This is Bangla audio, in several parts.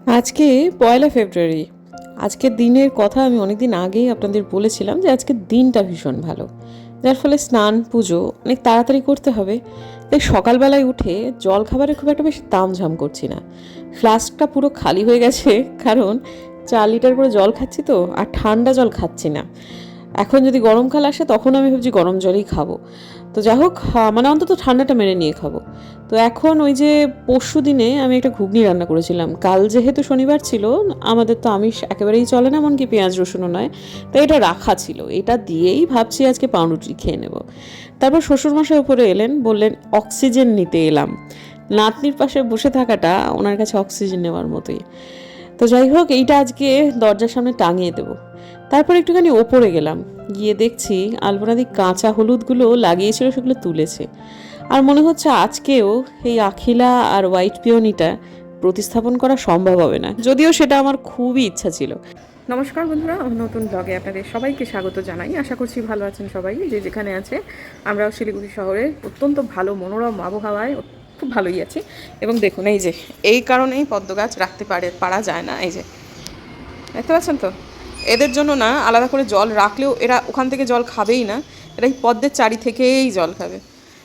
আজকে 1 ফেব্রুয়ারি। আজকের দিনের কথা আমি অনেকদিন আগেই আপনাদের বলেছিলাম যে আজকের দিনটা ভীষণ ভালো, যার ফলে স্নান পুজো অনেক তাড়াতাড়ি করতে হবে। তাই সকালবেলায় উঠে জল খাবারের খুব একটা বেশি তামঝাম করছি না। ফ্লাস্কটা পুরো খালি হয়ে গেছে, কারণ 4 লিটার করে জল খাচ্ছি তো, আর ঠান্ডা জল খাচ্ছি না। এখন যদি গরমকাল আসে তখন আমি ভাবছি গরম জলই খাবো। তো যাই হোক, মানে অন্তত ঠান্ডাটা মেনে নিয়ে খাবো। তো এখন ওই যে পরশু দিনে আমি একটা ঘুগনি রান্না করেছিলাম, কাল যেহেতু শনিবার ছিল, আমাদের তো আমিষ একেবারেই চলে না, এমনকি পেঁয়াজ রসুনও নয়, তাই এটা রাখা ছিল। এটা দিয়েই ভাবছি আজকে পাউরুটি খেয়ে নেব। তারপর শ্বশুরমশাই উপরে এলেন, বললেন অক্সিজেন নিতে এলাম। নাতনির পাশে বসে থাকাটা ওনার কাছে অক্সিজেন নেওয়ার মতোই। তো যাই হোক, এইটা আজকে দরজার সামনে টাঙিয়ে দেবো। তারপর একটুখানি ওপরে গেলাম, গিয়ে দেখছি আলপনাদি কাঁচা হলুদগুলো লাগিয়েছিল, সেগুলো তুলেছে। আর মনে হচ্ছে আজকেও এই আখিলা আর হোয়াইট পিওনিটা প্রতিস্থাপন করা সম্ভব হবে না, যদিও সেটা আমার খুবই ইচ্ছা ছিল। নমস্কার বন্ধুরা, নতুন ব্লগে আপনাদের সবাইকে স্বাগত জানাই। আশা করছি ভালো আছেন সবাই, যে যেখানে আছে। আমরা শিলিগুড়ি শহরে অত্যন্ত ভালো মনোরম আবহাওয়ায় খুব ভালোই আছি। এবং দেখুন, এই যে এই কারণেই পদ্ম গাছ রাখতে পারা যায় না। এই যে দেখতে পাচ্ছেন তো, এদের জন্য না আলাদা করে জল রাখলেও এরা ওখান থেকে জল খাবেই না, এরা এই পদ্মের চারি থেকেই জল খাবে।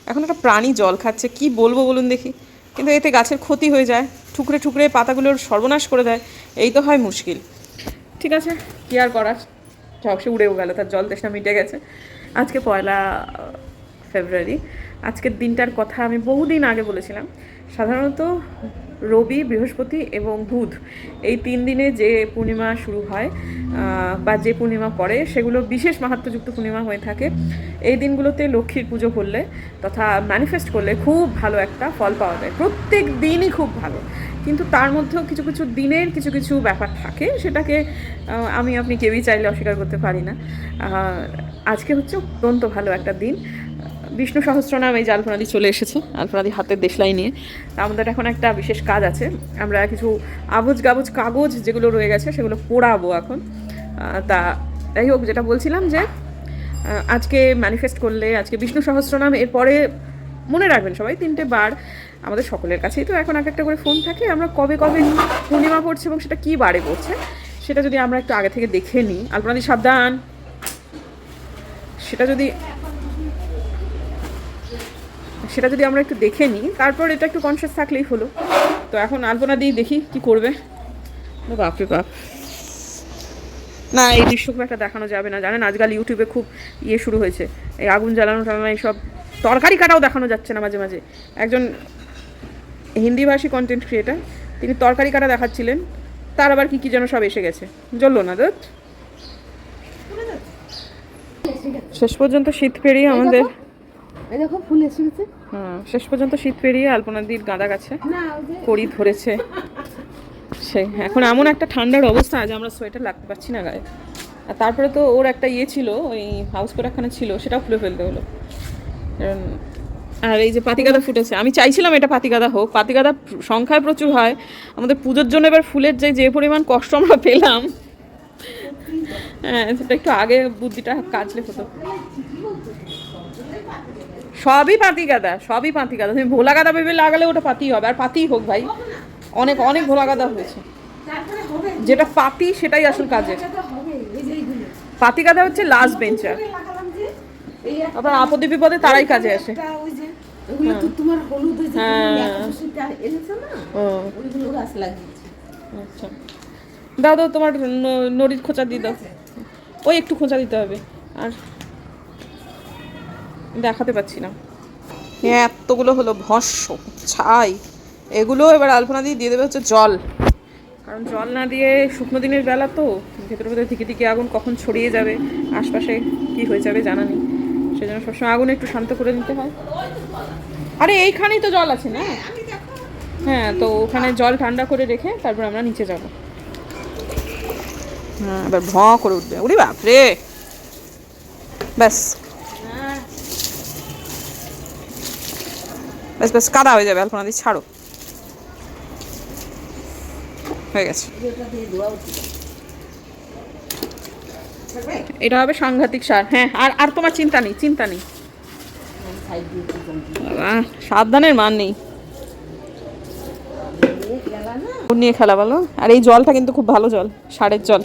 এখন একটা প্রাণী জল খাচ্ছে, কি বলবো বলুন দেখি। কিন্তু এতে গাছের ক্ষতি হয়ে যায়, ঠুকরে ঠুকরে পাতাগুলোর সর্বনাশ করে দেয়, এই তো হয় মুশকিল। ঠিক আছে, কী আর করার, সব সে উড়েও গেল, তার জল তেষ্টা মিটে গেছে। আজকে 1 ফেব্রুয়ারি। আজকের দিনটার কথা আমি বহুদিন আগে বলেছিলাম। সাধারণত রবি, বৃহস্পতি এবং বুধ, এই 3 দিনে যে পূর্ণিমা শুরু হয় বা যে পূর্ণিমা পড়ে, সেগুলো বিশেষ মাহাত্ম্যযুক্ত পূর্ণিমা হয়ে থাকে। এই দিনগুলোতে লক্ষ্মীর পুজো করলে তথা ম্যানিফেস্ট করলে খুব ভালো একটা ফল পাওয়া যায়। প্রত্যেক দিনই খুব ভালো, কিন্তু তার মধ্যেও কিছু কিছু দিনের কিছু কিছু ব্যাপার থাকে, সেটাকে আপনি কেউই চাইলে অস্বীকার করতে পারি না। আজকে হচ্ছে অত্যন্ত ভালো একটা দিন। বিষ্ণু সহস্রনাম, এই যে আলপনাদি চলে এসেছে, আলপনাদি হাতের দেশলাই নিয়ে। আমাদের এখন একটা বিশেষ কাজ আছে, আমরা কিছু আবজ গাবজ কাগজ যেগুলো রয়ে গেছে সেগুলো পোড়াবো এখন। তা যাই হোক, যেটা বলছিলাম যে আজকে ম্যানিফেস্ট করলে, আজকে বিষ্ণু সহস্রনাম, এরপরে মনে রাখবেন সবাই 3টে বার। আমাদের সকলের কাছেই তো এখন এক একটা করে ফোন থাকে, আমরা কবে কবে পূর্ণিমা পড়ছে এবং সেটা কী বারে পড়ছে সেটা যদি আমরা একটু আগে থেকে দেখে নিই। আলপনাদি সাবধান, সেটা যদি আমরা একটু দেখে নিই, তারপর এটা একটু কনসিয়াস থাকলেই হলো। তো এখন আলপনা দিই, দেখি কি করবে। বাপরে বাপ, না এই দৃশ্য খুব একটা দেখানো যাবে না, জানেন আজকাল ইউটিউবে খুব শুরু হয়েছে, এই আগুন জ্বালানো টালানো, এইসব তরকারি কাটাও দেখানো যাচ্ছে না। মাঝে মাঝে একজন হিন্দিভাষী কন্টেন্ট ক্রিয়েটার, তিনি তরকারি কাটা দেখাচ্ছিলেন, তার আবার কি যেন সব এসে গেছে, জ্বললো না দত। শেষ পর্যন্ত শীত পেরিয়ে আমাদের দেখো ফুল এসে গেছে। শেষ পর্যন্ত শীত পেরিয়ে আলপনাদির গাঁদা গাছে কড়ি ধরেছে। সে এখন এমন একটা ঠান্ডার অবস্থা যে আমরা সোয়েটার লাগতে পারছি না গায়ে। আর তারপরে তো ওর একটা ছিল, ওই হাউস কোট একখানা ছিল, সেটাও খুলে ফেলতে হলো। আর এই যে পাতিগাঁদা ফুটেছে, আমি চাইছিলাম এটা পাতিগাঁদা হোক, পাতিগাঁদা সংখ্যায় প্রচুর হয় আমাদের পুজোর জন্য। এবার ফুলের যে পরিমাণ কষ্ট আমরা পেলাম, হ্যাঁ সেটা একটু আগে বুদ্ধিটা কাজলে হতো। সবই পাতি গাঁদা, সবই পাতি গাঁদা। তুমি ভোলা গাঁদা ভেবে লাগালে ওটা পাতিই হবে, আর পাতিই হোক ভাই। অনেক অনেক ভোলা গাঁদা হয়েছে, যেটা পাতি সেটাই আসল কাজে। পাতি গাঁদা হচ্ছে লাস্ট বেঞ্চার, আবার আপদে বিপদে তারাই কাজে আসে। আচ্ছা দাও দাও, তোমার নড়ির খোঁচা দিয়ে দাও, ওই একটু খোঁচা দিতে হবে। আর দেখাতে পাচ্ছি না, এতগুলো হলো ভস্য ছাই, এগুলো এবার আলপনা দিয়ে দেবে হচ্ছে জল। কারণ জল না দিয়ে, শুকনো দিনের বেলা তো, ভেতরে ভেতরে থেকে থেকে আগুন কখন ছড়িয়ে যাবে, আশপাশে কি হয়ে যাবে জানা নেই, সেজন্য সবসময় আগুন একটু শান্ত করে নিতে হয়। আরে এইখানেই তো জল আছে না, হ্যাঁ তো ওখানে জল ঠান্ডা করে রেখে তারপর আমরা নিচে যাব। হ্যাঁ এবার ভ করে উঠবে, উড়ি বাপরে, ব্যাস ব্যাস ব্যাস, কাদা হয়ে যাবে। আলপনা দিয়ে ছাড়ো, হয়ে গেছে। এটা হবে সাংঘাতিক সার। হ্যাঁ, আর আর তোমার চিন্তা নেই, চিন্তা নেই, সাবধানের মান নেই। ফোন নিয়ে খেলা বলো। আর এই জলটা কিন্তু খুব ভালো জল, সারের জল।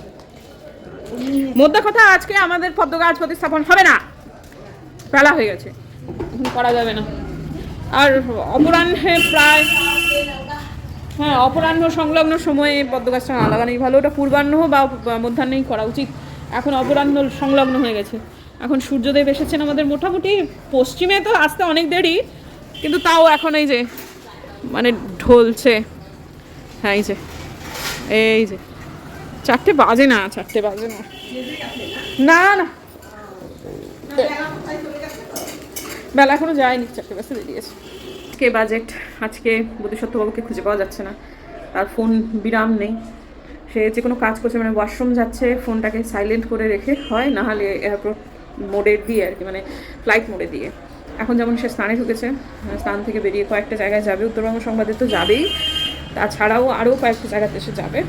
মোদ্দা কথা, আজকে আমাদের পদ্ম গাছ প্রতিস্থাপন হবে না, বেলা হয়ে গেছে, এখন করা যাবে না। আর অপরাহ্নে প্রায়, হ্যাঁ অপরাহ্ন সংলগ্ন সময়ে পদ্ম গাছটা না লাগানোই ভালো। ওটা পূর্বাহ্ন বা মধ্যাহ্নেই করা উচিত। এখন অপরাহ্ন সংলগ্ন হয়ে গেছে, এখন সূর্যদেব এসেছেন আমাদের মোটামুটি পশ্চিমে, তো আসতে অনেক দেরি, কিন্তু তাও এখন এই যে মানে ঢলছে। হ্যাঁ এই যে 4টে বাজে না, 4টে বাজে না, না না বেলা এখনো যায়নি, 4টে বাজতে দেরি আছে। আজকে বাজেট, আজকে বোধিসত্ত্ববাবুকে খুঁজে পাওয়া যাচ্ছে না, তার ফোন বিরাম নেই, সে যে কোনো কাজ করছে, মানে ওয়াশরুম যাচ্ছে ফোনটাকে সাইলেন্ট করে রেখে, হয় না হলে এয়ারপোর্ট মোডে দিয়ে আর কি, মানে ফ্লাইট মোডে দিয়ে। এখন যেমন সে স্নানে ঢুকেছে, স্নান থেকে বেরিয়ে কয়েকটা জায়গায় যাবে, উত্তরবঙ্গ সংবাদে তো যাবেই, তাছাড়াও আরও কয়েকটা জায়গাতে সে যাবে।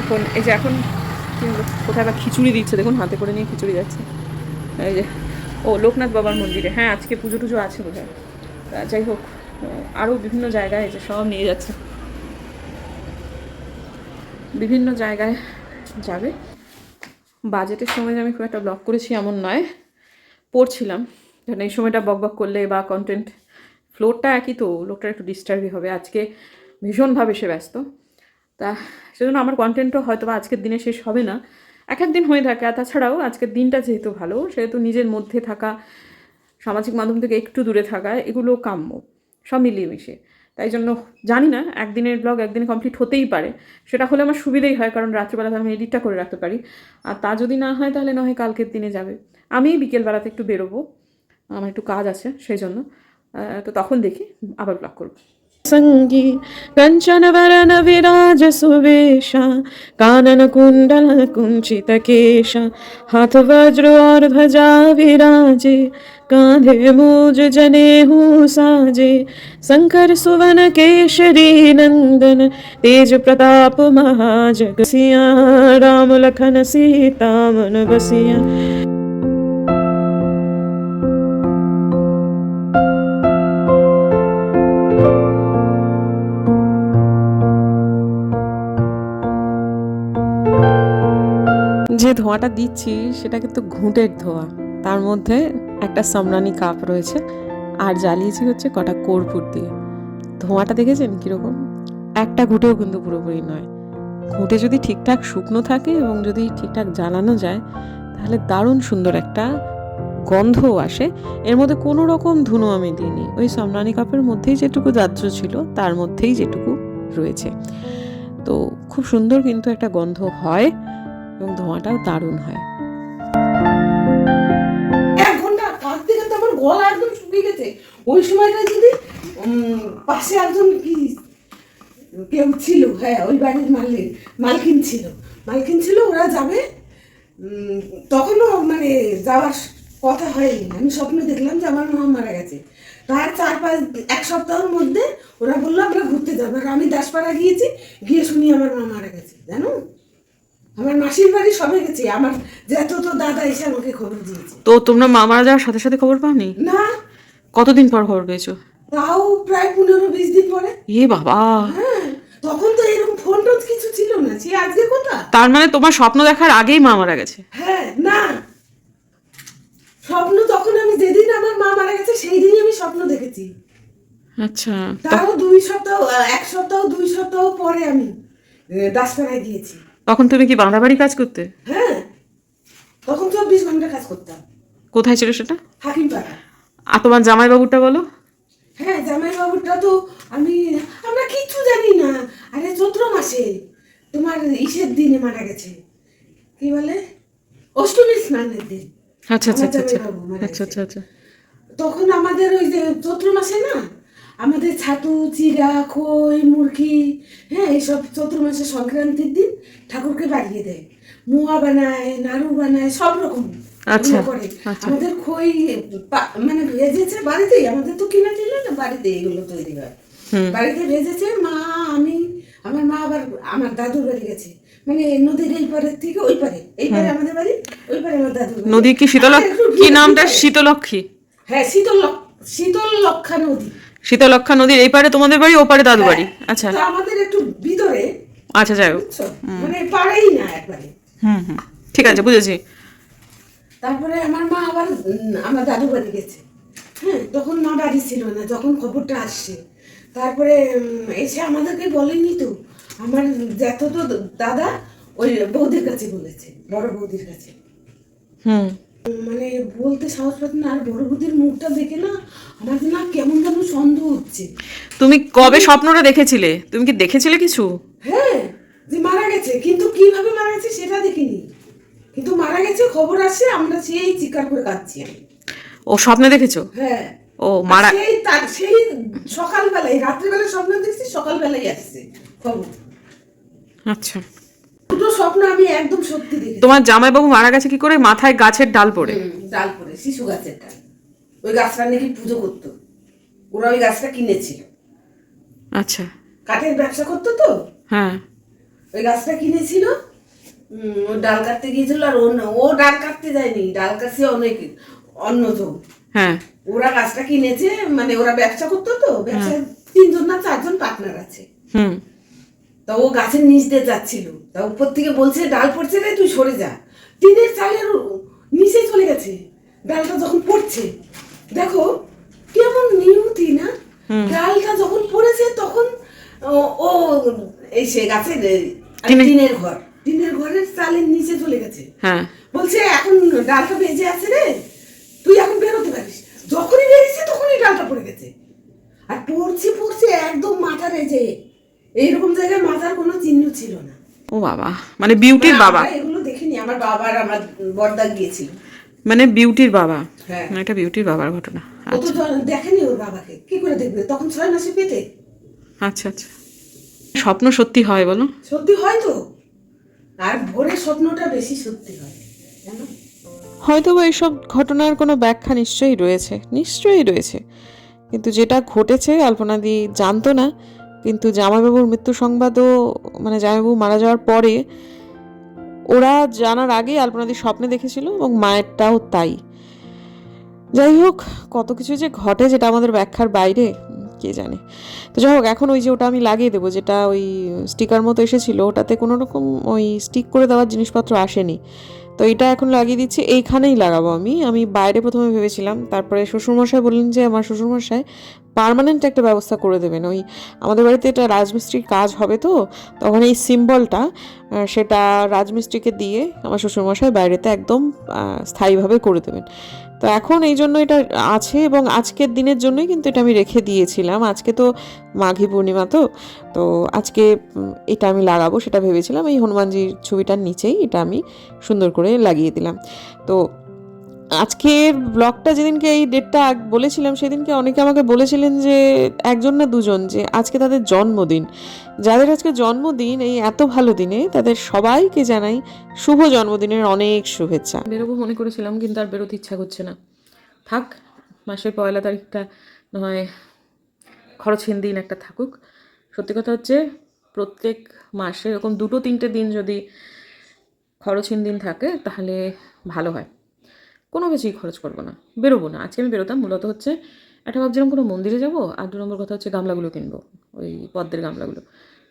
এখন এই যে এখন কোথায় বা খিচুড়ি দিচ্ছে, দেখুন হাতে করে নিয়ে খিচুড়ি যাচ্ছে। এই যে ও লোকনাথ বাবার মন্দিরে, হ্যাঁ আজকে পুজো টুজো আছে বোধহয়। যাই হোক, আরও বিভিন্ন জায়গায় যে সব নিয়ে যাচ্ছে, বিভিন্ন জায়গায় যাবে। বাজেটের সময় আমি খুব একটা ব্লগ করেছি এমন নয়, পড়ছিলাম, কারণ এই সময়টা বক করলে বা কন্টেন্ট ফ্লোরটা একই, তো লোকটা একটু ডিস্টার্বই হবে। আজকে ভীষণভাবে সে ব্যস্ত, তা সেজন্য আমার কন্টেন্টও হয়তো বা আজকের দিনে শেষ হবে না, এক দিন হয়ে থাকে। আর তাছাড়াও আজকের দিনটা যেহেতু ভালো, সেহেতু নিজের মধ্যে থাকা, সামাজিক মাধ্যম থেকে একটু দূরে থাকা, এগুলো কাম্য, সব মিলিয়ে মিশে। তাই জন্য জানি না একদিনের ব্লগ একদিনে কমপ্লিট হতেই পারে, সেটা হলে আমার সুবিধেই হয়, কারণ রাত্রিবেলা আমি এডিটটা করে রাখতে পারি। আর তা যদি না হয় তাহলে না হয় কালকের দিনে যাবে। আমি বিকেলবেলাতে একটু বেরোবো, আমার একটু কাজ আছে সেই জন্য, তো তখন দেখি আবার ব্লগ করবো। संगी कंचन वरन विराज सुवेशा कानन कुंडल कुंचित केशा हाथ वज्र और ध्वजा विराजे कांधे मूज जनेऊ साजे शंकर सुवन केशरी नंदन तेज प्रताप महाजग सिया राम लखन सीता मन बसिया। যে ধোঁয়াটা দিচ্ছি সেটা কিন্তু ঘুঁটের ধোঁয়া, তার মধ্যে একটা সামরানি কাপ রয়েছে, আর জ্বালিয়েছি হচ্ছে কটা কর্পূর দিয়ে। ধোঁয়াটা দেখেছেন কীরকম? একটা ঘুঁটেও কিন্তু পুরোপুরি নয়। ঘুঁটে যদি ঠিকঠাক শুকনো থাকে এবং যদি ঠিকঠাক জ্বালানো যায়, তাহলে দারুণ সুন্দর একটা গন্ধও আসে। এর মধ্যে কোনো রকম ধুনো আমি দিইনি, ওই সামরানি কাপের মধ্যেই যেটুকু দাহ্য ছিল তার মধ্যেই যেটুকু রয়েছে, তো খুব সুন্দর কিন্তু একটা গন্ধ হয় এবং ধোঁয়াটাও দারুণ হয়। 1 ঘন্টা কাঁদতে কাঁদতে আমার গলা একদম শুকিয়ে গেছে। ওই সময়টা যদি পাশে একজন কেউ ছিল, হ্যাঁ ওই বাড়ির মালকিন ছিল, ওরা যাবে, তখনও মানে যাওয়ার কথা হয়নি। আমি স্বপ্নে দেখলাম যে আমার মা মারা গেছে। তার 1 সপ্তাহের মধ্যে ওরা বললো আমরা ঘুরতে যাবো, আর আমি দাসপাড়া গিয়ে শুনি আমার মা মারা গেছে। জানো, আমার মাসির বাড়ি সবে গেছি, আমার তো দাদা এসে আমাকে খবর দিয়েছে। তো তোমরা মা মারা যাওয়ার সাথে সাথে খবর পাওনি? না। কতদিন পর খবর পেয়েছো? তাও প্রায় 15-20 দিন পরে। এ বাবা! হ্যাঁ, তখন তো এরকম ফোন টোন কিছু ছিল না, সে আজকে কথা। তার মানে তোমার স্বপ্ন দেখার আগেই মা মারা গেছে? হ্যাঁ, না স্বপ্ন তখন আমি যেদিন আমার মা মারা গেছে সেই দিনই আমি স্বপ্ন দেখেছি। আচ্ছা, তাও 2 সপ্তাহ, 1 সপ্তাহ 2 সপ্তাহ পরে আমি দাসপাড়ায় গিয়েছি। তখন তুমি কি বাঁধাবাড়ি কাজ করতে? হ্যাঁ, তখন 24 ঘন্টা কাজ করতাম। কোথায় ছিল সেটা? হাকিমপাড়া। আর তোমার জামাইবাবুটা বলো? হ্যাঁ, জামাইবাবুটা তো আমরা কিচ্ছু জানি না। আরে চৈত্র মাসে তোমার ইসের দিনে মারা গেছে, কি বলে অষ্টমীর স্নানের দিন। আচ্ছা আচ্ছা আচ্ছা আচ্ছা আচ্ছা আচ্ছা। তখন আমাদের ওই যে চৈত্র মাসে না, আমাদের ছাতু, চিড়া, খই, মুরগি, হ্যাঁ এইসব চৈত্র মাসে সংক্রান্তির দিন ঠাকুরকে বাড়িয়ে দেয়। মোয়া বানায়, নাড়ু বানায়, সব রকম করে। আমাদের খই মানে ভেজেছে বাড়িতেই, আমাদের তো কিনা ছিল না, বাড়িতে এগুলো তৈরি হয়। বাড়িতে ভেজেছে মা, আমি, আমার মা আবার আমার দাদুর বাড়ি গেছে, মানে নদীর এই পারের থেকে ওই পারে, এই পারে আমাদের বাড়ি, ওই পারে আমার দাদুর বাড়ি। নদী কি শীতলক্ষী? কি নামটা? শীতলক্ষী। হ্যাঁ, শীতল লক্ষা নদী। শীতলক্ষা নদীর এই পারে তোমাদের বাড়ি, ও পারে দাদু বাড়ি। আচ্ছা তো আমাদের একটু ভিতরে, আচ্ছা, যাই হোক। বুঝছো, মানে পাড়াই না একবারে। হুম, ঠিক আছে, বুঝেছি। তারপরে আমার মা আবার আমার দাদু বাড়ি গেছে। হ্যাঁ, তখন মা বাড়ি ছিল না যখন খবরটা আসছে। তারপরে এসে আমাদেরকে বলেনি তো, আমার জ্যাঠতো দাদা ওই বৌদির কাছে বলেছে, বড় বৌদির কাছে। হুম, মানে বলতে সাহস পাচ্ছে না। আর বড় বৌদির মুখটা দেখে না আমার না কেমন যেন সন্দেহ হচ্ছে। তুমি কবে স্বপ্নটা দেখেছিলে? তুমি কি দেখেছিলে কিছু? হ্যাঁ, যে মারা গেছে, কিন্তু কিভাবে মারা গেছে সেটা দেখিনি। কিন্তু মারা গেছে খবর আসে, আমরা সেই চিৎকার করে কাঁদছি আমি। ও স্বপ্নে দেখেছো? হ্যাঁ, ও মারা, সেই সকালবেলায়, রাত্রিবেলা স্বপ্ন দেখছি, সকালবেলায় আসছে খবর। আচ্ছা। দুটো স্বপ্ন আমি একদম সত্যি দেখেছি। তোমার জামাইবাবু মারা গেছে কি করে? মাথায় গাছের ডাল পড়ে। ডাল পড়ে, শিশু গাছের ডাল। ওই গাছটা নাকি পুজো করতো, ওরা ওই গাছটা কিনেছিল। আচ্ছা, কাঠের ব্যবসা করতো তো, হ্যাঁ। ওই গাছটা কিনেছিল। ও ডাল কাটতে গিয়েছিল, আর ও ডাল কাটতে যায়নি, ডাল কাটছে অনেক অন্যজন। হ্যাঁ, ওরা গাছটা কিনেছে, মানে ওরা ব্যবসা করতো তো, ব্যবসায় 3জন না 4জন পার্টনার আছে। হুম, তা ও গাছের নিচ দিয়ে যাচ্ছিল, তা উপর থেকে বলছে ডাল পড়ছে রে, তুই সরে যা। টিনের চালের নিচে চলে গেছে ডালটা যখন পড়ছে। দেখো কেমন নিয়তি না, ডালটা যখন পড়েছে তখন ও এসে গাছের টিনের ঘরের চালের নিচে চলে গেছে। হ্যাঁ, বলছে এখন ডালটা বেজে আছে রে, তুই এখন বেরোতে পারিস। যখনই বেরিয়েছে তখনই ডালটা পড়ে গেছে। আর পড়ছে একদম মাথা রেজে, এইরকম জায়গায় মাথার কোনো চিহ্ন ছিল না। ও বাবা, মানে বিউটির বাবা। আমরা এগুলো দেখিনি, আমার বাবা আর আমার বড়দা গিয়েছিল। মানে বিউটির বাবা। হ্যাঁ, এটা বিউটির বাবার ঘটনা। ও তো দেখেনি ওর বাবাকে, কি করে দেখবে, তখন 6 মাসে পেটে। আচ্ছা আচ্ছা, স্বপ্ন সত্যি হয় বলো? সত্যি হয় তো, আর ভোরের স্বপ্নটা বেশি সত্যি হয়, জানো? হয়তো বা এইসব ঘটনার কোনো ব্যাখ্যা নিশ্চয়ই রয়েছে, কিন্তু যেটা ঘটেছে আলপনাদি জানতো না। কিন্তু জামাইবাবুর মৃত্যু সংবাদও, মানে জামাইবাবু মারা যাওয়ার পরে ওরা জানার আগেই আলপনাদি স্বপ্নে দেখেছিল, এবং মায়েরটাও তাই। যাই হোক, কত কিছু যে ঘটে যেটা আমাদের ব্যাখ্যার বাইরে, কে জানে। তো যাই হোক, এখন ওই যে ওটা আমি লাগিয়ে দেবো, যেটা ওই স্টিকার মতো এসেছিলো, ওটাতে কোনো রকম ওই স্টিক করে দেওয়ার জিনিসপত্র আসেনি। তো এটা এখন লাগিয়ে দিচ্ছি, এইখানেই লাগাবো আমি বাইরে প্রথমে ভেবেছিলাম, তারপরে শ্বশুরমশাই বললেন যে আমার শ্বশুরমশাই পার্মানেন্ট একটা ব্যবস্থা করে দেবেন। ওই আমাদের বাড়িতে এটা রাজমিস্ত্রির কাজ হবে, তো তখন এই সিম্বলটা সেটা রাজমিস্ত্রিকে দিয়ে আমার শ্বশুরমশাই বাইরেতে একদম স্থায়ীভাবে করে দেবেন। তো এখন এই জন্য এটা আছে, এবং আজকের দিনের জন্যই কিন্তু এটা আমি রেখে দিয়েছিলাম। আজকে তো মাঘী পূর্ণিমা, তো আজকে এটা আমি লাগাবো সেটা ভেবেছিলাম। এই হনুমানজির ছবিটার নিচেই এটা আমি সুন্দর করে লাগিয়ে দিলাম। তো আজকের ব্লগটা যেদিনকে এই ডেটটা বলেছিলাম, সেদিনকে অনেকে আমাকে বলেছিলেন যে 1জন না 2জন, যে আজকে তাদের জন্মদিন। যাদের আজকে জন্মদিন এই এত ভালো দিনে, তাদের সবাইকে জানাই শুভ জন্মদিনের অনেক শুভেচ্ছা। বেরোবো মনে করেছিলাম, কিন্তু আর বেরোতে ইচ্ছা করছে না। থাক, মাসের 1 তারিখটা নয় খরচহীন দিন একটা থাকুক। সত্যি কথা হচ্ছে, প্রত্যেক মাসে এরকম 2-3টে দিন যদি খরচহীন দিন থাকে তাহলে ভালো হয়। কোনো কিছুই খরচ করবো না, বেরোবো না। আজকে আমি বেরোতাম মূলত হচ্ছে, একটা ভাবছিলাম কোনো মন্দিরে যাবো, আর 2 নম্বর কথা হচ্ছে গামলাগুলো কিনবো, ওই পদ্মের গামলাগুলো।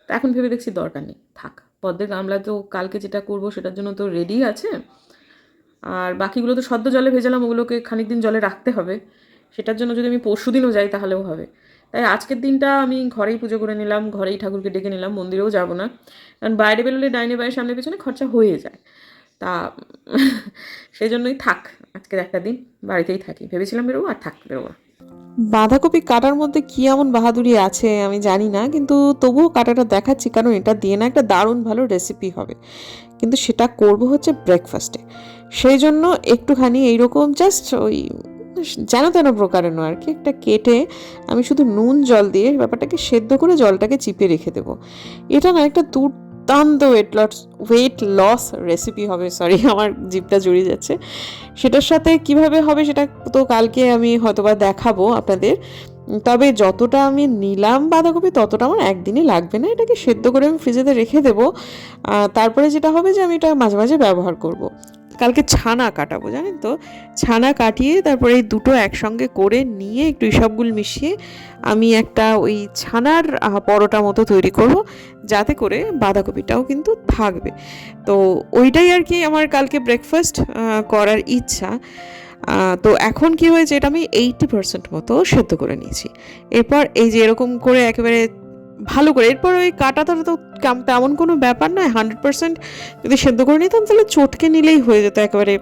তো এখন ভেবে দেখছি দরকার নেই, থাক। পদ্মের গামলা তো কালকে যেটা করবো সেটার জন্য তো রেডি আছে, আর বাকিগুলো তো সদ্য জলে ভেজালাম, ওগুলোকে খানিক দিন জলে রাখতে হবে। সেটার জন্য যদি আমি পরশুদিনও যাই তাহলেও হবে। তাই আজকের দিনটা আমি ঘরেই পুজো করে নিলাম, ঘরেই ঠাকুরকে ডেকে নিলাম, মন্দিরেও যাব না। কারণ বাইরে বেরোলে ডাইনে বাইরে সামনে পেছনে খরচা হয়ে যায়। তা সেই জন্যই থাক, আজকের একটা দিন বাড়িতেই থাকি। ভেবেছিলাম বেরোবো, আর থাক, বেরোবো। বাঁধাকপি কাটার মধ্যে কি এমন বাহাদুরি আছে আমি জানি না, কিন্তু তবুও কাটাটা দেখাচ্ছি, কারণ এটা দিয়ে না একটা দারুণ ভালো রেসিপি হবে। কিন্তু সেটা করব হচ্ছে ব্রেকফাস্টে। সেই জন্য একটুখানি এইরকম জাস্ট ওই যেন তেন প্রকারের নয় আর কি, একটা কেটে আমি শুধু নুন জল দিয়ে ব্যাপারটাকে সেদ্ধ করে জলটাকে চিপে রেখে দেবো। এটা না একটা দুর্দান্ত ওয়েট লস রেসিপি হবে। সরি, আমার জিভটা জড়িয়ে যাচ্ছে। সেটার সাথে কিভাবে হবে সেটা তো কালকে আমি হয়তোবা দেখাবো আপনাদের। তবে যতটা আমি নিলাম বাঁধাকপি, ততটা আমার একদিনই লাগবে না। এটাকে সেদ্ধ করে আমি ফ্রিজেতে রেখে দেবো। তারপরে যেটা হবে যে আমি এটা মাঝে মাঝে ব্যবহার করব। কালকে ছানা কাটাবো, জানেন তো, ছানা কাটিয়ে তারপরে এই দুটো একসঙ্গে করে নিয়ে একটু ইসবগুল মিশিয়ে আমি একটা ওই ছানার পরোটা মতো তৈরি করব, যাতে করে বাঁধাকপিটাও কিন্তু থাকবে। তো ওইটাই আর কি আমার কালকে ব্রেকফাস্ট করার ইচ্ছা। তো এখন কি হয়েছে, এটা আমি 80% মতো সেদ্ধ করে নিয়েছি। এরপর এই যে এরকম করে একেবারে ভালো করে, এরপর ওই কাটাটা তো তেমন কোনো ব্যাপার নয়, 100% যদি সেদ্ধ করে নিতাম তাহলে চটকে নিলেই হয়ে যেত, একেবারে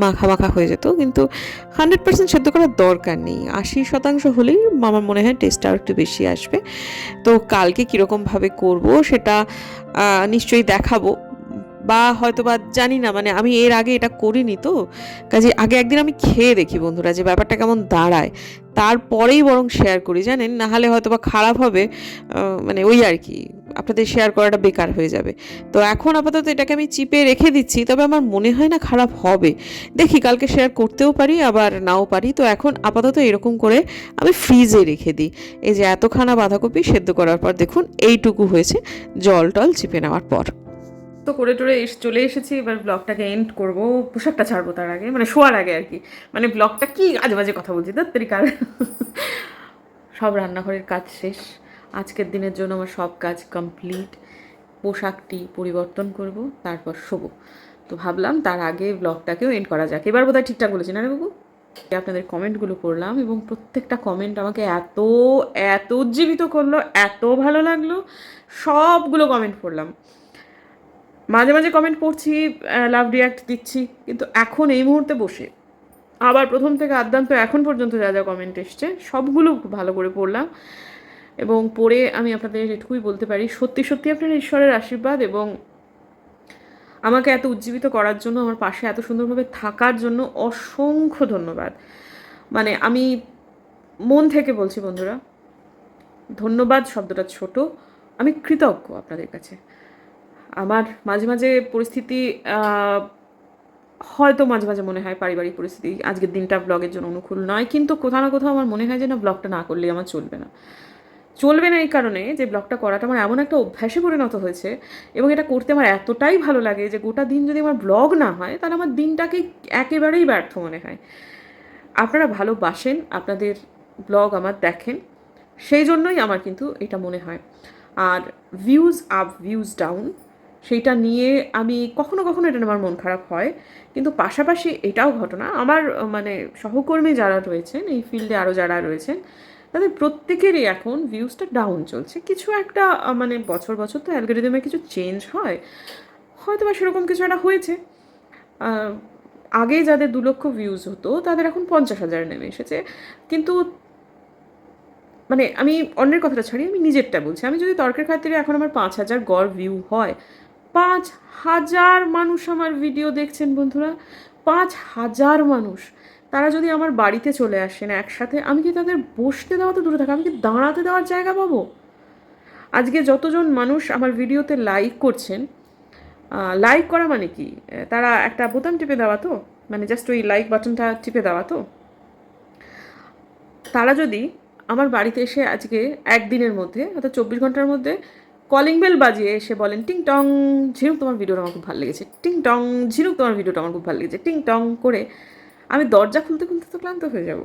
মাখা মাখা হয়ে যেত। কিন্তু 100% সেদ্ধ করার দরকার নেই, 80% হলেই আমার মনে হয় টেস্টটা আর একটু বেশি আসবে। তো কালকে কীরকমভাবে করব সেটা নিশ্চয়ই দেখাবো, বা হয়তো বা জানি না, মানে আমি এর আগে এটা করিনি, তো কাজে আগে একদিন আমি খেয়ে দেখি বন্ধুরা যে ব্যাপারটা কেমন দাঁড়ায়, তারপরেই বরং শেয়ার করি, জানেন, না হলে হয়তো বা খারাপ হবে, মানে ওই আর কি, আপনাদের শেয়ার করাটা বেকার হয়ে যাবে। তো এখন আপাতত এটাকে আমি চিপে রেখে দিচ্ছি, তবে আমার মনে হয় না খারাপ হবে, দেখি কালকে শেয়ার করতেও পারি আবার নাও পারি। তো এখন আপাতত এরকম করে আমি ফ্রিজে রেখে দিই। এই যে এতখানা বাঁধাকপি সেদ্ধ করার পর দেখুন এইটুকু হয়েছে, জল টল চিপে নেওয়ার পর। তো করে টোরে চলে এসেছি, এবার ব্লগটাকে এন্ড করব, পোশাকটা ছাড়বো তার আগে, মানে শোয়ার আগে আর কি। মানে ব্লগটা কি আজে বাজে কথা বলছি, তার তরিকার। সব রান্নাঘরের কাজ শেষ, আজকের দিনের জন্য আমার সব কাজ কমপ্লিট। পোশাকটি পরিবর্তন করব, তারপর শোবো। তো ভাবলাম তার আগে ব্লগটাকেও এন্ড করা যাক। এবার বোধহয় ঠিকঠাক বলেছি না রে বাবু? আপনাদের কমেন্টগুলো পড়লাম এবং প্রত্যেকটা কমেন্ট আমাকে এত এত উজ্জীবিত করলো, এত ভালো লাগলো, সবগুলো কমেন্ট পড়লাম। মাঝে মাঝে কমেন্ট পড়ছি, লাভ রিয়াক্ট দিচ্ছি, কিন্তু এখন এই মুহূর্তে বসে আবার প্রথম থেকে আদ্যান্ত এখন পর্যন্ত যা যা কমেন্ট এসছে সবগুলো খুব ভালো করে পড়লাম। এবং পড়ে আমি আপনাদের এটুকুই বলতে পারি, সত্যি সত্যি আপনার ঈশ্বরের আশীর্বাদ এবং আমাকে এত উজ্জীবিত করার জন্য, আমার পাশে এত সুন্দরভাবে থাকার জন্য অসংখ্য ধন্যবাদ। মানে আমি মন থেকে বলছি বন্ধুরা, ধন্যবাদ শব্দটা ছোট, আমি কৃতজ্ঞ আপনাদের কাছে। আমার মাঝে মাঝে পরিস্থিতি, হয়তো মাঝে মাঝে মনে হয় পারিবারিক পরিস্থিতি আজকের দিনটা ব্লগের জন্য অনুকূল নয়, কিন্তু কোথাও না কোথাও আমার মনে হয় যে না, ব্লগটা না করলে আমার চলবে না। চলবে না এই কারণে যে ব্লগটা করাটা আমার এমন একটা অভ্যাসে পরিণত হয়েছে এবং এটা করতে আমার এতটাই ভালো লাগে যে গোটা দিন যদি আমার ব্লগ না হয় তাহলে আমার দিনটাকে একেবারেই ব্যর্থ মনে হয়। আপনারা ভালোবাসেন, আপনাদের ব্লগ আমার দেখেন, সেই জন্যই আমার কিন্তু এটা মনে হয়। আর ভিউজ আপ ভিউজ ডাউন, সেইটা নিয়ে আমি কখনো কখনো এটা আমার মন খারাপ হয়, কিন্তু পাশাপাশি এটাও ঘটনা, আমার মানে সহকর্মী যারা রয়েছেন এই ফিল্ডে, আরও যারা রয়েছেন, তাদের প্রত্যেকেরই এখন ভিউজটা ডাউন চলছে। কিছু একটা মানে বছর বছর তো অ্যালগোরিদমে কিছু চেঞ্জ হয়, হয়তো বা সেরকম কিছু একটা হয়েছে। আগে যাদের 2 লক্ষ ভিউজ হতো তাদের এখন 50,000 নেমে এসেছে। কিন্তু মানে আমি অন্যের কথাটা ছাড়ি, আমি নিজেরটা বলছি। আমি যদি তর্কের খাতিরে এখন আমার 5,000 গড় ভিউ হয়, 5,000 মানুষ আমার ভিডিও দেখছেন বন্ধুরা, 5,000 মানুষ, তারা যদি আমার বাড়িতে চলে আসেন একসাথে, আমি কি তাদের বসতে দেওয়া তো দূরে থাকা, আমি কি দাঁড়াতে দেওয়ার জায়গা পাবো? আজকে যতজন মানুষ আমার ভিডিওতে লাইক করছেন, লাইক করা মানে কি, তারা একটা বোতাম টিপে দেওয়া তো, মানে জাস্ট ওই লাইক বাটনটা টিপে দেওয়া তো, তারা যদি আমার বাড়িতে এসে আজকে একদিনের মধ্যে অর্থাৎ 24 ঘন্টার মধ্যে কলিং বেল বাজিয়ে এসে বলেন টিং টং ঝিনুক তোমার ভিডিওটা আমার খুব ভালো লেগেছে, টিং টং ঝিনুক তোমার ভিডিওটা আমার খুব ভালো লেগেছে, টিং টং করে, আমি দরজা খুলতে খুলতে তো ক্লান্ত হয়ে যাব।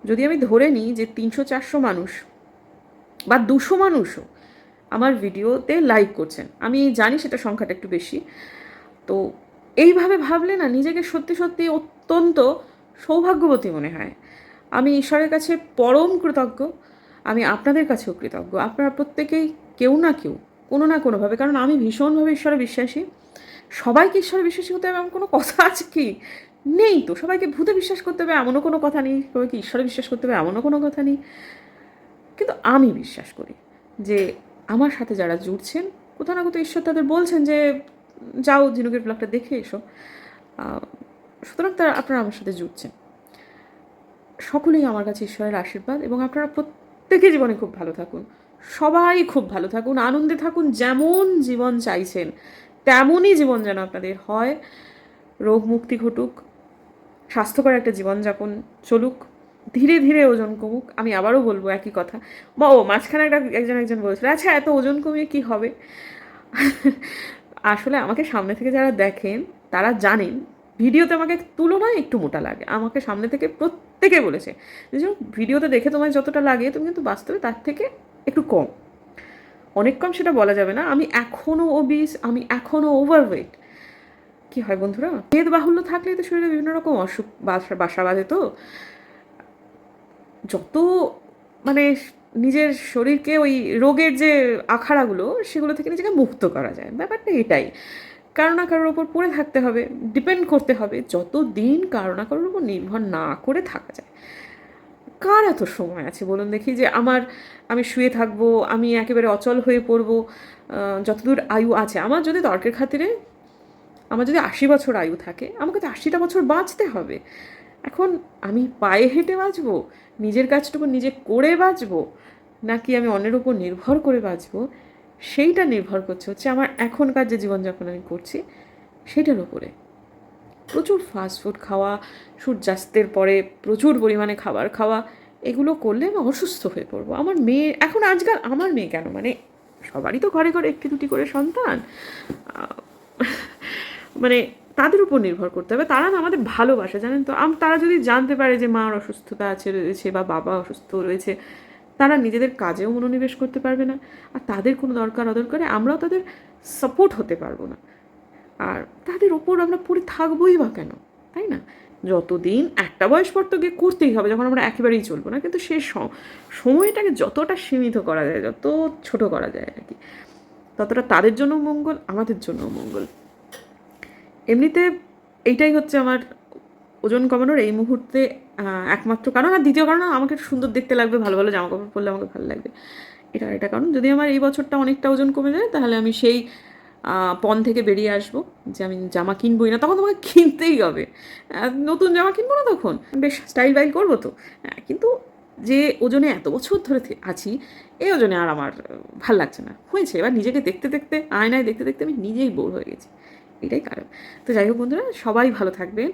যদি আমি ধরে নিই যে 300-400 মানুষ বা 200 মানুষও আমার ভিডিওতে লাইক করছেন, আমি জানি সেটা সংখ্যাটা একটু বেশি, তো এইভাবে ভাবলে না নিজেকে সত্যি সত্যি অত্যন্ত সৌভাগ্যবতী মনে হয়। আমি ঈশ্বরের কাছে পরম কৃতজ্ঞ, আমি আপনাদের কাছেও কৃতজ্ঞ। আপনারা প্রত্যেকেই কেউ না কেউ কোনো না কোনোভাবে, কারণ আমি ভীষণভাবে ঈশ্বরে বিশ্বাসী, সবাইকে ঈশ্বরে বিশ্বাসী হতে হবে এমন কোনো কথা আছে কি? নেই তো। সবাইকে ভূতে বিশ্বাস করতে হবে এমনও কোনো কথা নেই, সবাইকে ঈশ্বরে বিশ্বাস করতে হবে এমনও কোনো কথা নেই। কিন্তু আমি বিশ্বাস করি যে আমার সাথে যারা জুড়ছেন, কোথাও না কোথাও ঈশ্বর তাদের বলছেন যে যাও ঝিনুকের ব্লগটা দেখে এসো, সুতরাং তারা আপনারা আমার সাথে জুড়ছেন। সকলেই আমার কাছে ঈশ্বরের আশীর্বাদ, এবং আপনারা প্রত্যেকে জীবনে খুব ভালো থাকুন, সবাই খুব ভালো থাকুন, আনন্দে থাকুন, যেমন জীবন চাইছেন তেমনই জীবন যেন আপনাদের হয়, রোগ মুক্তি ঘটুক, স্বাস্থ্যকর একটা জীবনযাপন চলুক, ধীরে ধীরে ওজন কমুক। আমি আবারও বলবো একই কথা, বা মাঝখানে একজন বলেছিল আচ্ছা এত ওজন কমিয়ে কি হবে। আসলে আমাকে সামনে থেকে যারা দেখেন তারা জানেন ভিডিওতে আমাকে তুলনায় একটু মোটা লাগে। আমাকে সামনে থেকে প্রত্যেকে বলেছে যে ভিডিওতে দেখে তোমায় যতটা লাগে তুমি কিন্তু বাস্তবে তার থেকে একটু কম, অনেক কম সেটা বলা যাবে না। আমি এখনও ওবিস, আমি এখনও ওভারওয়েট। কী হয় বন্ধুরা, মেদ বাহুল্য থাকলেই তো শরীরে বিভিন্ন রকম অসুখ বাসা বাঁধে। তো যত মানে নিজের শরীরকে ওই রোগের যে আখাড়াগুলো সেগুলো থেকে নিজেকে মুক্ত করা যায়, ব্যাপারটা এটাই। কারো না কারোর ওপর পড়ে থাকতে হবে, ডিপেন্ড করতে হবে, যত দিন কারো না কারোর ওপর নির্ভর না করে থাকা যায়। কার এত সময় আছে বলুন দেখি যে আমি শুয়ে থাকবো, আমি একেবারে অচল হয়ে পড়বো। যতদূর আয়ু আছে আমার, যদি তর্কের খাতিরে আমার যদি 80 বছর আয়ু থাকে, আমাকে তো 80টা বছর বাঁচতে হবে। এখন আমি পায়ে হেঁটে বাঁচবো, নিজের কাজটুকু নিজে করে বাঁচবো, নাকি আমি অন্যের উপর নির্ভর করে বাঁচবো, সেইটা নির্ভর করছে হচ্ছে আমার এখনকার যে জীবনযাপন আমি করছি সেইটার উপরে। প্রচুর ফাস্টফুড খাওয়া, সূর্যাস্তের পরে প্রচুর পরিমাণে খাবার খাওয়া, এগুলো করলে আমি অসুস্থ হয়ে পড়বো। আমার মেয়ে এখন, আজকাল আমার মেয়ে কেন, মানে সবারই তো ঘরে ঘরে একটি দুটি করে সন্তান, মানে তাদের উপর নির্ভর করতে হবে। তারা না আমাদের ভালোবাসে, জানেন তো। তারা যদি জানতে পারে যে মার অসুস্থতা রয়েছে বা বাবা অসুস্থ রয়েছে, তারা নিজেদের কাজেও মনোনিবেশ করতে পারবে না, আর তাদের কোনো দরকার অদরকারে আমরাও তাদের সাপোর্ট হতে পারবো না। আর তাদের ওপর আমরা পড়ে থাকবোই বা কেন, তাই না? যতদিন একটা বয়স পর তো গিয়ে করতেই হবে, যখন আমরা একেবারেই চলবো না, কিন্তু সে সময়টাকে যতটা সীমিত করা যায়, যত ছোট করা যায় আর কি, ততটা তাদের জন্য মঙ্গল, আমাদের জন্য মঙ্গল। এমনিতে এইটাই হচ্ছে আমার ওজন কমানোর এই মুহূর্তে একমাত্র কারণ। আর দ্বিতীয় কারণ, আমাকে সুন্দর দেখতে লাগবে, ভালো ভালো জামা কাপড় পরলে আমাকে ভালো লাগবে, এটা কারণ। যদি আমার এই বছরটা অনেকটা ওজন কমে যায়, তাহলে আমি সেই পণ থেকে বেরিয়ে আসবো যে আমি জামা কিনবোই না। তখন তোমাকে কিনতেই হবে, নতুন জামা কিনবো না, তখন বেশ স্টাইল বাইল করবো তো। কিন্তু যে ওজনে এত বছর ধরে আছি, এই ওজনে আর আমার ভাল লাগছে না, হয়েছে। এবার নিজেকে দেখতে দেখতে, আয়নায় দেখতে দেখতে আমি নিজেই বোর হয়ে গেছি, এটাই কারণ। তো যাই হোক বন্ধুরা, সবাই ভালো থাকবেন।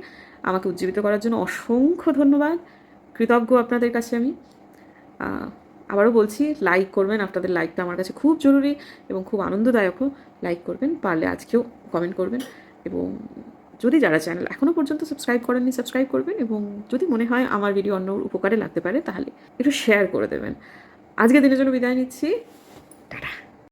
আমাকে উজ্জীবিত করার জন্য অসংখ্য ধন্যবাদ, কৃতজ্ঞ আপনাদের কাছে আমি। আবারও বলছি, লাইক করবেন, আপনাদের লাইকটা আমার কাছে খুব জরুরি এবং খুব আনন্দদায়কও। লাইক করবেন, পারলে আজকেও কমেন্ট করবেন, এবং যদি যারা চ্যানেল এখনও পর্যন্ত সাবস্ক্রাইব করেননি, সাবস্ক্রাইব করবেন, এবং যদি মনে হয় আমার ভিডিও অন্য উপকারে লাগতে পারে, তাহলে একটু শেয়ার করে দেবেন। আজকের দিনের জন্য বিদায় নিচ্ছি, টাটা।